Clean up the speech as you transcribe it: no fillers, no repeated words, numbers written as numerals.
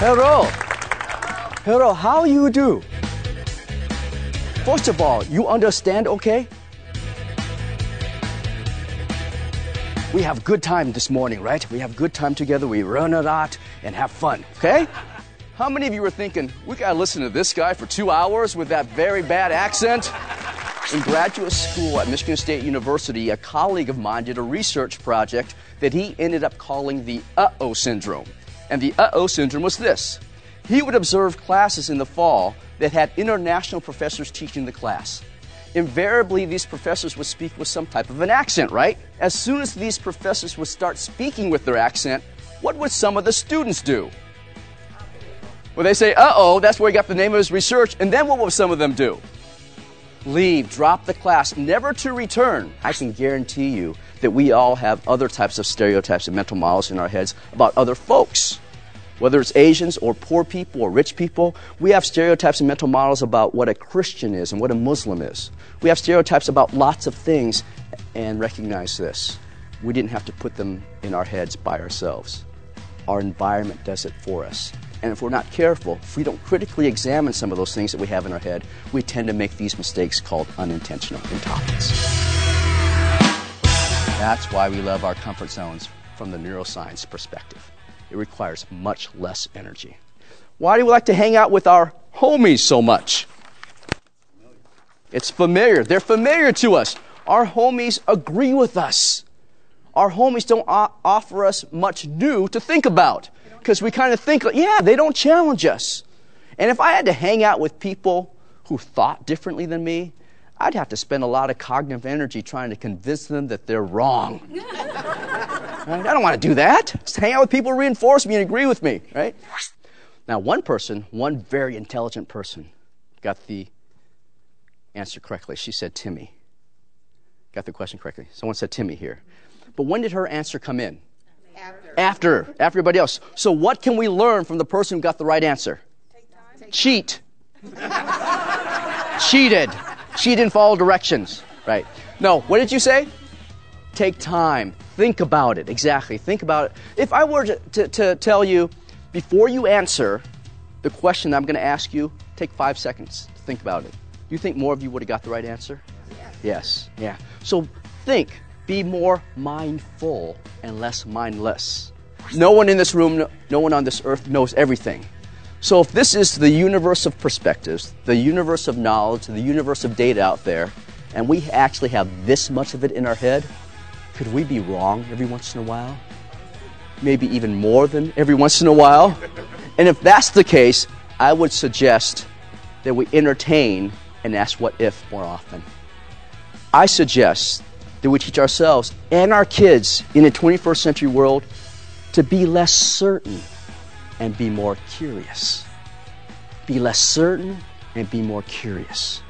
Hello. Hello, how you do? First of all, you understand, okay? We have good time this morning, right? We have good time together, we run a lot and have fun, okay? How many of you were thinking, we gotta listen to this guy for 2 hours with that very bad accent? In graduate school at Michigan State University, a colleague of mine did a research project that he ended up calling the uh-oh syndrome. And the uh-oh syndrome was this. He would observe classes in the fall that had international professors teaching the class. Invariably, these professors would speak with some type of an accent, right? As soon as these professors would start speaking with their accent, what would some of the students do? Well, they say, uh-oh, that's where he got the name of his research, and then what will some of them do? Leave, drop the class, never to return. I can guarantee you that we all have other types of stereotypes and mental models in our heads about other folks. Whether it's Asians or poor people or rich people, we have stereotypes and mental models about what a Christian is and what a Muslim is. We have stereotypes about lots of things, and recognize this. We didn't have to put them in our heads by ourselves. Our environment does it for us. And if we're not careful, if we don't critically examine some of those things that we have in our head, we tend to make these mistakes called unintentional intolerance. That's why we love our comfort zones from the neuroscience perspective. It requires much less energy. Why do we like to hang out with our homies so much? It's familiar. They're familiar to us. Our homies agree with us. Our homies don't offer us much new to think about. Because we kind of think, yeah, they don't challenge us. And if I had to hang out with people who thought differently than me, I'd have to spend a lot of cognitive energy trying to convince them that they're wrong. Right? I don't want to do that. Just hang out with people who reinforce me and agree with me, right? Now, one very intelligent person, got the answer correctly. She said Timmy. Got the question correctly. Someone said Timmy here. But when did her answer come in? After everybody else. So what can we learn from the person who got the right answer? Cheat. Cheated. She didn't follow directions. Right. No, what did you say? Take time. Think about it. Exactly. Think about it. If I were to tell you, before you answer the question I'm going to ask you, take 5 seconds to think about it. You think more of you would have got the right answer? Yes. Yeah. So think. Be more mindful and less mindless. No one in this room, no one on this earth knows everything. So if this is the universe of perspectives, the universe of knowledge, the universe of data out there, and we actually have this much of it in our head, could we be wrong every once in a while? Maybe even more than every once in a while? And if that's the case, I would suggest that we entertain and ask what if more often. I suggest that we teach ourselves and our kids in a 21st century world to be less certain and be more curious. Be less certain and be more curious.